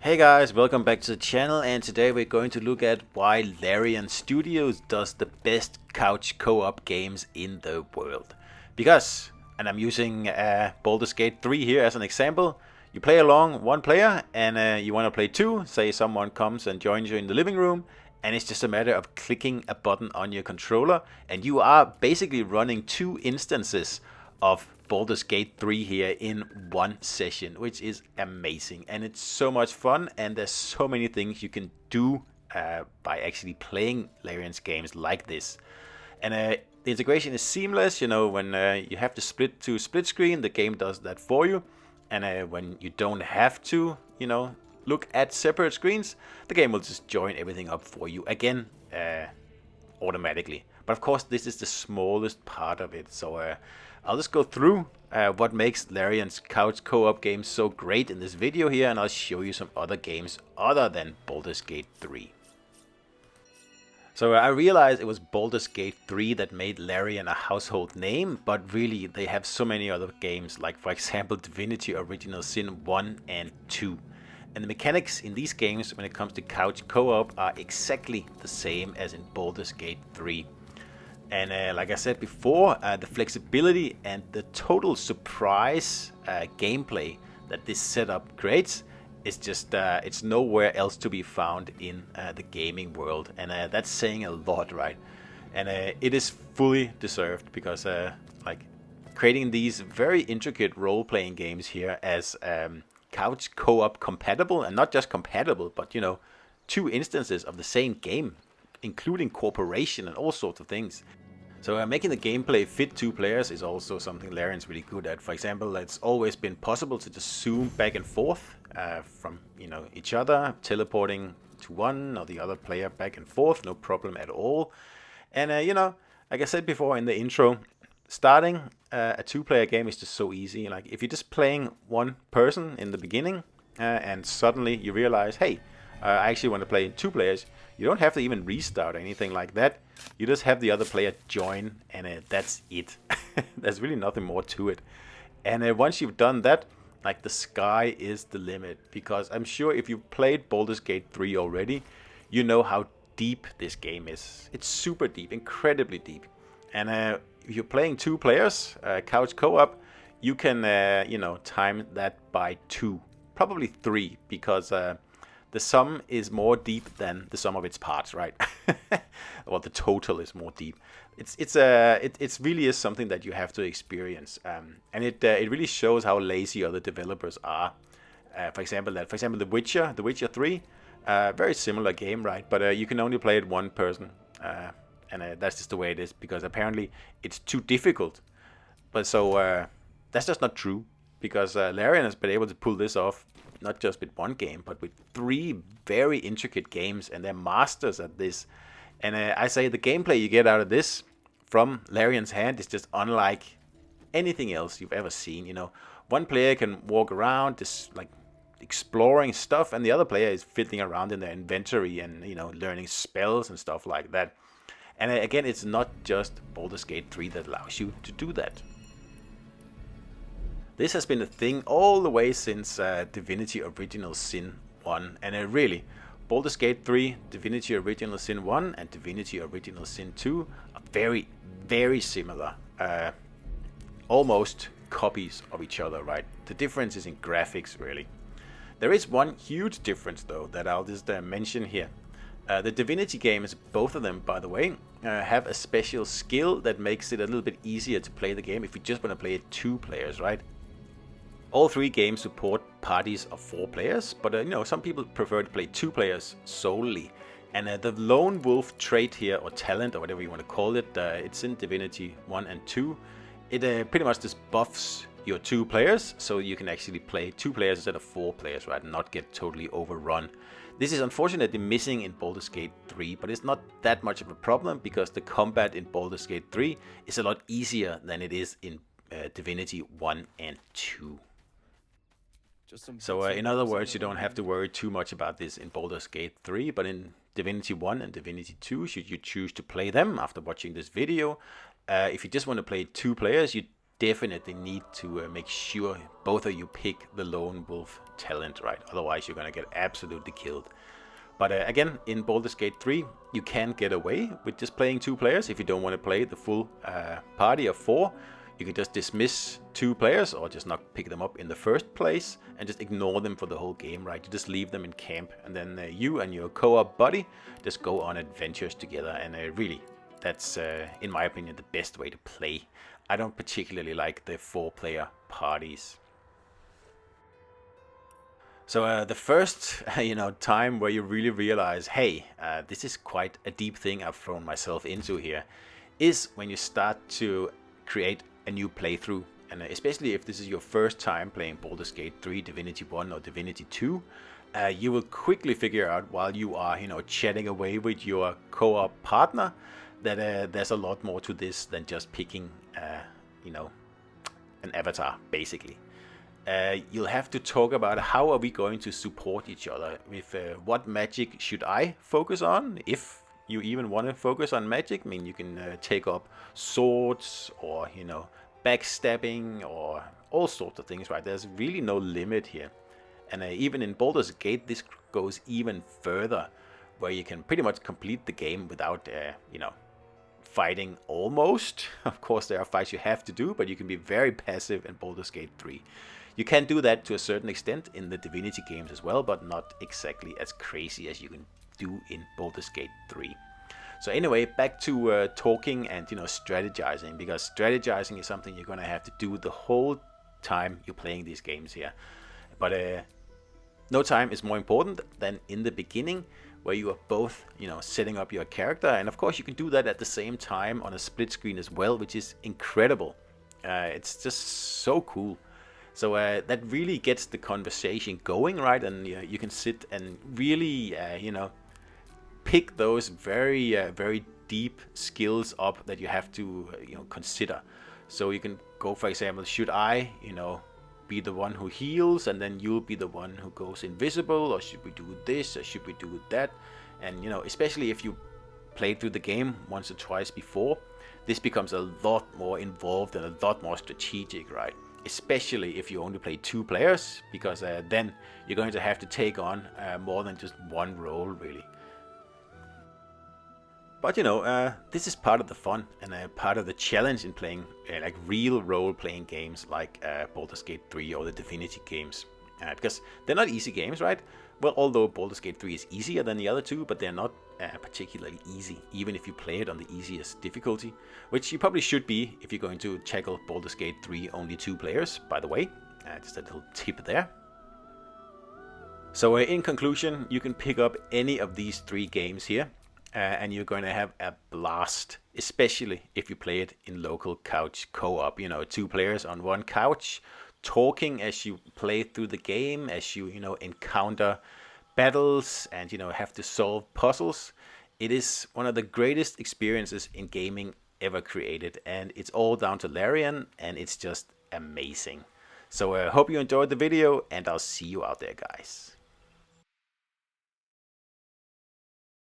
Hey guys, welcome back to the channel, and today we're going to look at why Larian Studios does the best couch co-op games in the world. Because, and I'm using Baldur's Gate 3 here as an example, you play along one player and you want to play two, say someone comes and joins you in the living room, and it's just a matter of clicking a button on your controller, and you are basically running two instances of Baldur's Gate 3 here in one session, which is amazing, and it's so much fun, and there's so many things you can do by actually playing Larian's games like this. And the integration is seamless. You know, when you have to split to split screen, the game does that for you, and when you don't have to, you know, look at separate screens, the game will just join everything up for you again automatically. But of course, this is the smallest part of it, so I'll just go through what makes Larian's couch co-op games so great in this video here, and I'll show you some other games other than Baldur's Gate 3. So I realized it was Baldur's Gate 3 that made Larian a household name, but really they have so many other games, like for example Divinity Original Sin 1 and 2. And the mechanics in these games when it comes to couch co-op are exactly the same as in Baldur's Gate 3. And like I said before, the flexibility and the total surprise gameplay that this setup creates is just, it's nowhere else to be found in the gaming world. And that's saying a lot, right? And it is fully deserved because like creating these very intricate role-playing games here as couch co-op compatible, and not just compatible, but you know, two instances of the same game, including cooperation and all sorts of things. So making the gameplay fit two players is also something Larian's really good at. For example, it's always been possible to just zoom back and forth from each other, teleporting to one or the other player back and forth, no problem at all. And like I said before in the intro, starting a two-player game is just so easy. Like if you're just playing one person in the beginning and suddenly you realize, hey, I actually want to play two players, you don't have to even restart or anything like that. You just have the other player join, and that's it. There's really nothing more to it. And once you've done that, like the sky is the limit. Because I'm sure if you've played Baldur's Gate 3 already, you know how deep this game is. It's super deep, incredibly deep. And if you're playing two players, couch co-op, you can time that by 2, probably 3, because the sum is more deep than the sum of its parts, right? Well, the total is more deep. It's really is something that you have to experience, and it really shows how lazy other developers are. For example, The Witcher 3, very similar game, right? But you can only play it one person, and that's just the way it is, because apparently it's too difficult. But so that's just not true, because Larian has been able to pull this off not just with one game, but with 3 very intricate games, and they're masters at this. And I say the gameplay you get out of this from Larian's hand is just unlike anything else you've ever seen. You know, one player can walk around just like exploring stuff, and the other player is fiddling around in their inventory and learning spells and stuff like that. And again, it's not just Baldur's Gate 3 that allows you to do that. This has been a thing all the way since Divinity Original Sin 1, and really, Baldur's Gate 3, Divinity Original Sin 1 and Divinity Original Sin 2 are very, very similar, almost copies of each other, right? The difference is in graphics, really. There is one huge difference, though, that I'll just mention here. The Divinity games, both of them, by the way, have a special skill that makes it a little bit easier to play the game if you just want to play it 2 players, right? All 3 games support parties of 4 players, but some people prefer to play 2 players solely. And the lone wolf trait here, or talent, or whatever you want to call it, it's in Divinity 1 and 2. It pretty much just buffs your 2 players, so you can actually play 2 players instead of 4 players, right, and not get totally overrun. This is unfortunately missing in Baldur's Gate 3, but it's not that much of a problem, because the combat in Baldur's Gate 3 is a lot easier than it is in Divinity 1 and 2. So in other words, you don't have to worry too much about this in Baldur's Gate 3, but in Divinity 1 and Divinity 2, should you choose to play them after watching this video, if you just want to play 2 players, you definitely need to make sure both of you pick the lone wolf talent, right? Otherwise you're gonna get absolutely killed. But again, in Baldur's Gate 3, you can get away with just playing 2 players. If you don't want to play the full party of 4, you can just dismiss 2 players or just not pick them up in the first place and just ignore them for the whole game, right? You just leave them in camp, and then you and your co-op buddy just go on adventures together. And really, that's, in my opinion, the best way to play. I don't particularly like the 4-player parties. So the first, time where you really realize, hey, this is quite a deep thing I've thrown myself into here, is when you start to create a new playthrough. And especially if this is your first time playing Baldur's Gate 3, Divinity 1 or Divinity 2, you will quickly figure out while you are, chatting away with your co-op partner that there's a lot more to this than just picking, an avatar, basically. You'll have to talk about how are we going to support each other. With what magic should I focus on, if you even want to focus on magic. I mean, you can take up swords or backstabbing or all sorts of things, right? There's really no limit here. And even in Baldur's Gate, this goes even further, where you can pretty much complete the game without fighting almost. Of course, there are fights you have to do, but you can be very passive in Baldur's Gate 3. You can do that to a certain extent in the Divinity games as well, but not exactly as crazy as you can do in Baldur's Gate 3. So anyway, back to talking and strategizing, because strategizing is something you're going to have to do the whole time you're playing these games here. But no time is more important than in the beginning, where you are both setting up your character. And of course you can do that at the same time on a split screen as well, which is incredible. It's just so cool. So that really gets the conversation going, right? And you can sit and really pick those very very deep skills up that you have to consider. So you can go, for example, should I be the one who heals and then you'll be the one who goes invisible, or should we do this, or should we do that? And especially if you played through the game once or twice before, this becomes a lot more involved and a lot more strategic, right? Especially if you only play 2 players, because then you're going to have to take on more than just one role, really. But this is part of the fun and part of the challenge in playing like real role-playing games like Baldur's Gate 3 or the Divinity games, because they're not easy games, right? Well, although Baldur's Gate 3 is easier than the other 2, but they're not particularly easy, even if you play it on the easiest difficulty, which you probably should be if you're going to tackle Baldur's Gate 3 only 2 players, by the way. Just a little tip there. So in conclusion, you can pick up any of these 3 games here, and you're going to have a blast, especially if you play it in local couch co-op. 2 players on one couch, talking as you play through the game, as you encounter battles and have to solve puzzles. It is one of the greatest experiences in gaming ever created, and it's all down to Larian, and it's just amazing. So I hope you enjoyed the video, and I'll see you out there, guys.